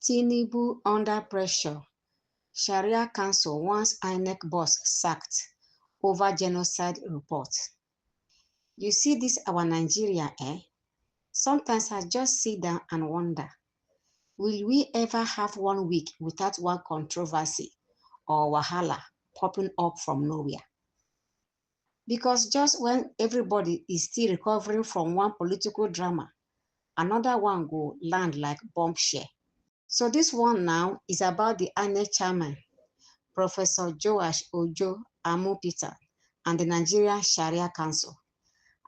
Tinubu under pressure. Shari'ah Council wants INEC boss sacked over genocide report. You see this our Nigeria, eh? Sometimes I just sit down and wonder, will we ever have 1 week without one controversy or wahala popping up from nowhere? Because just when everybody is still recovering from one political drama, another one go land like bombshell. So this one now is about the INEC chairman, Professor Joash Amupitan, and the Nigerian Shari'ah Council.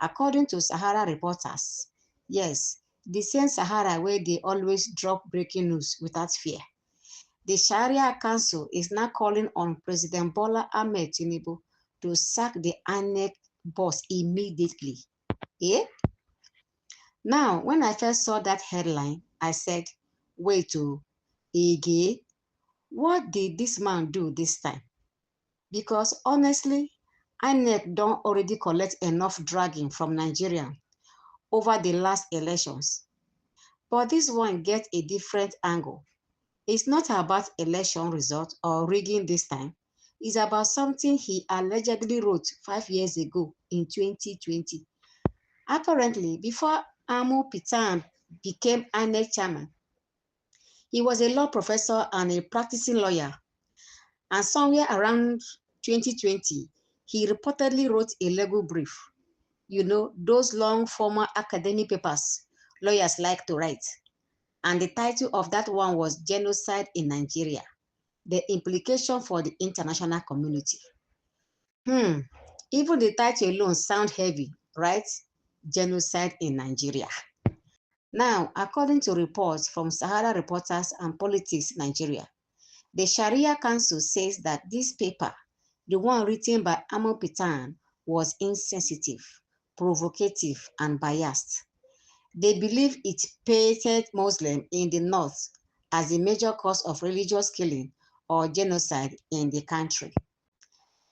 According to Sahara reporters, yes, the same Sahara where they always drop breaking news without fear. The Shari'ah Council is now calling on President Bola Ahmed Tinubu to sack the INEC boss immediately. Eh? Now, when I first saw that headline, I said, wait, again? What did this man do this time? Because honestly, INEC don't already collect enough dragging from Nigerians over the last elections. But this one gets a different angle. It's not about election results or rigging this time. It's about something he allegedly wrote 5 years ago in 2020. Apparently, before Amupitan became INEC chairman, he was a law professor and a practicing lawyer. And somewhere around 2020, he reportedly wrote a legal brief. You know, those long formal academic papers lawyers like to write. And the title of that one was Genocide in Nigeria, the implication for the international community. Even the title alone sounds heavy, right? Genocide in Nigeria. Now, according to reports from Sahara Reporters and Politics Nigeria, the Shari'ah Council says that this paper, the one written by Amupitan, was insensitive, provocative, and biased. They believe it painted Muslims in the north as a major cause of religious killing or genocide in the country.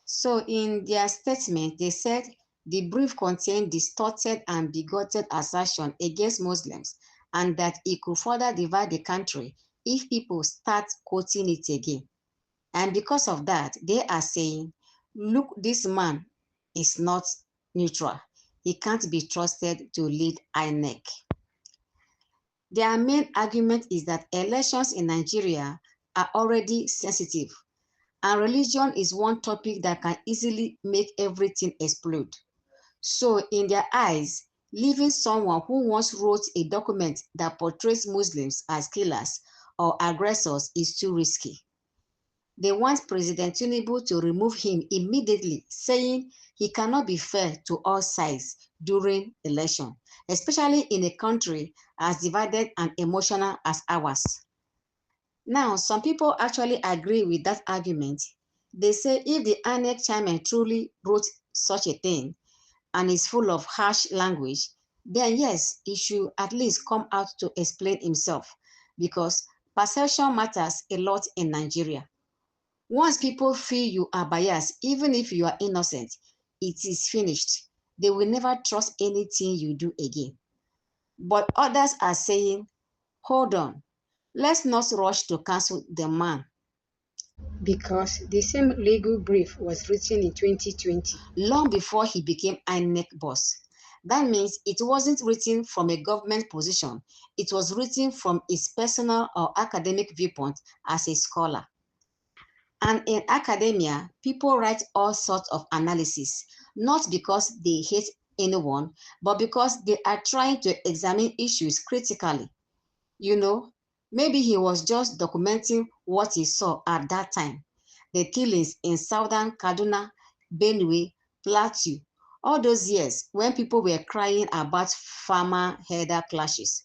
So in their statement, they said the brief contained distorted and bigoted assertion against Muslims and that it could further divide the country if people start quoting it again. And because of that, they are saying, look, this man is not neutral. He can't be trusted to lead INEC. Their main argument is that elections in Nigeria are already sensitive, and religion is one topic that can easily make everything explode. So in their eyes, leaving someone who once wrote a document that portrays Muslims as killers or aggressors is too risky. They want President Tinubu to remove him immediately, saying he cannot be fair to all sides during election, especially in a country as divided and emotional as ours. Now, some people actually agree with that argument. They say if the INEC chairman truly wrote such a thing and is full of harsh language, then yes, he should at least come out to explain himself, because perception matters a lot in Nigeria. Once people feel you are biased, even if you are innocent, it is finished. They will never trust anything you do again. But others are saying, hold on, let's not rush to cancel the man, because the same legal brief was written in 2020, long before he became INEC boss. That means it wasn't written from a government position. It was written from his personal or academic viewpoint as a scholar. And in academia, people write all sorts of analysis, not because they hate anyone, but because they are trying to examine issues critically. You know, maybe he was just documenting what he saw at that time. The killings in southern Kaduna, Benue, Plateau, all those years when people were crying about farmer-herder clashes.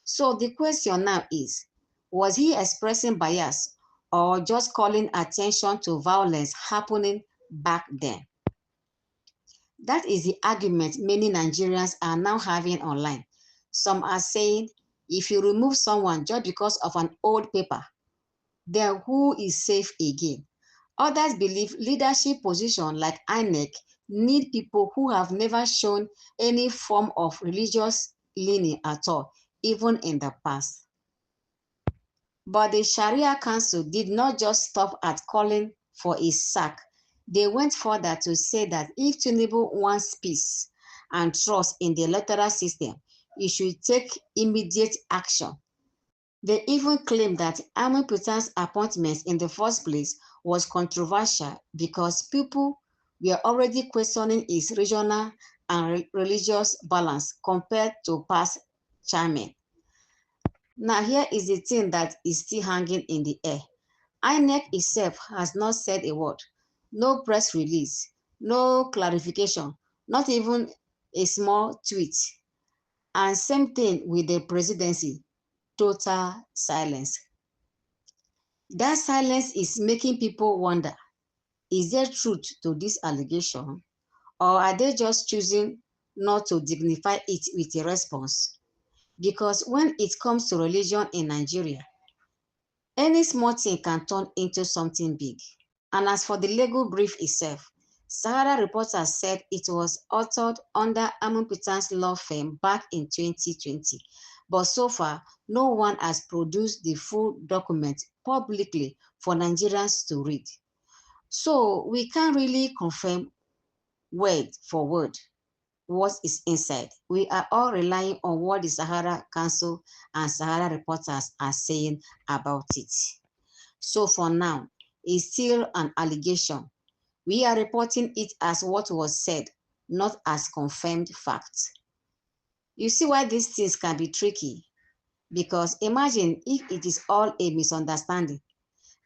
So the question now is, was he expressing bias or just calling attention to violence happening back then? That is the argument many Nigerians are now having online. Some are saying, if you remove someone just because of an old paper, then who is safe again? Others believe leadership positions like INEC need people who have never shown any form of religious leaning at all, even in the past. But the Shari'ah Council did not just stop at calling for his sack. They went further to say that if Tinubu wants peace and trust in the electoral system, he should take immediate action. They even claimed that Amupitan's appointment in the first place was controversial because people were already questioning his regional and religious balance compared to past chairmen. Now, here is the thing that is still hanging in the air. INEC itself has not said a word, no press release, no clarification, not even a small tweet. And same thing with the presidency, total silence. That silence is making people wonder, is there truth to this allegation? Or are they just choosing not to dignify it with a response? Because when it comes to religion in Nigeria, any small thing can turn into something big. And as for the legal brief itself, Sahara reporters said it was authored under Amupitan's law firm back in 2020. But so far, no one has produced the full document publicly for Nigerians to read. So we can't really confirm word for word what is inside. We are all relying on what the Sahara Council and Sahara reporters are saying about it. So for now, it's still an allegation. We are reporting it as what was said, not as confirmed facts. You see why these things can be tricky? Because imagine if it is all a misunderstanding.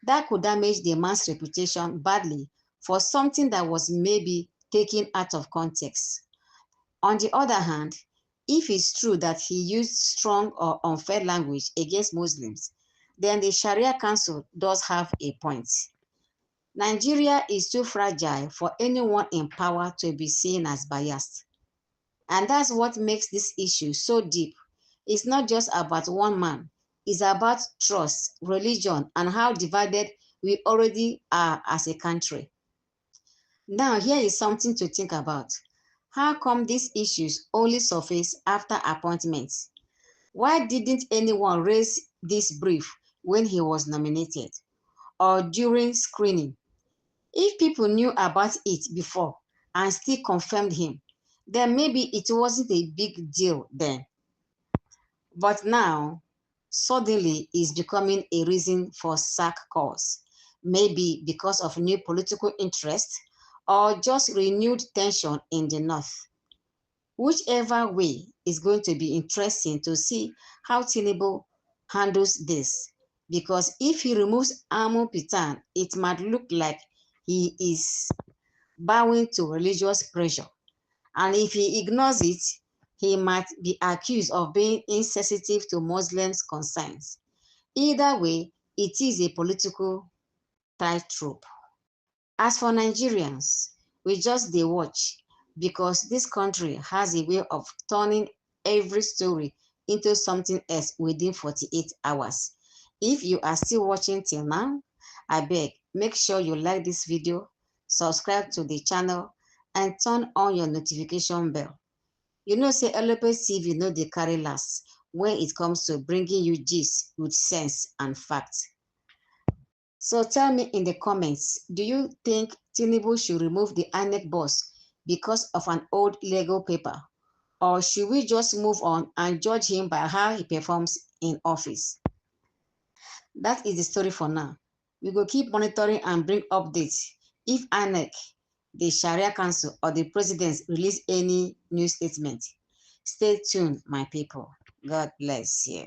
That could damage the man's reputation badly for something that was maybe taken out of context. On the other hand, if it's true that he used strong or unfair language against Muslims, then the Sharia Council does have a point. Nigeria is too fragile for anyone in power to be seen as biased. And that's what makes this issue so deep. It's not just about one man. It's about trust, religion, and how divided we already are as a country. Now, here is something to think about. How come these issues only surface after appointments? Why didn't anyone raise this brief when he was nominated or during screening? If people knew about it before and still confirmed him, then maybe it wasn't a big deal then. But now, suddenly it's becoming a reason for sack calls, maybe because of new political interest or just renewed tension in the north. Whichever way is going to be interesting to see how Tinubu handles this, because if he removes Amupitan, it might look like he is bowing to religious pressure. And if he ignores it, he might be accused of being insensitive to Muslims' concerns. Either way, it is a political tightrope. As for Nigerians, we just dey watch because this country has a way of turning every story into something else within 48 hours. If you are still watching till now, I beg, make sure you like this video, subscribe to the channel, and turn on your notification bell. You know say EloPace TV no dey carry last when it comes to bringing you gist with sense and facts. So tell me in the comments, do you think Tinubu should remove the INEC boss because of an old legal paper? Or should we just move on and judge him by how he performs in office? That is the story for now. We will keep monitoring and bring updates if INEC, the Sharia Council, or the President release any new statement. Stay tuned, my people. God bless you.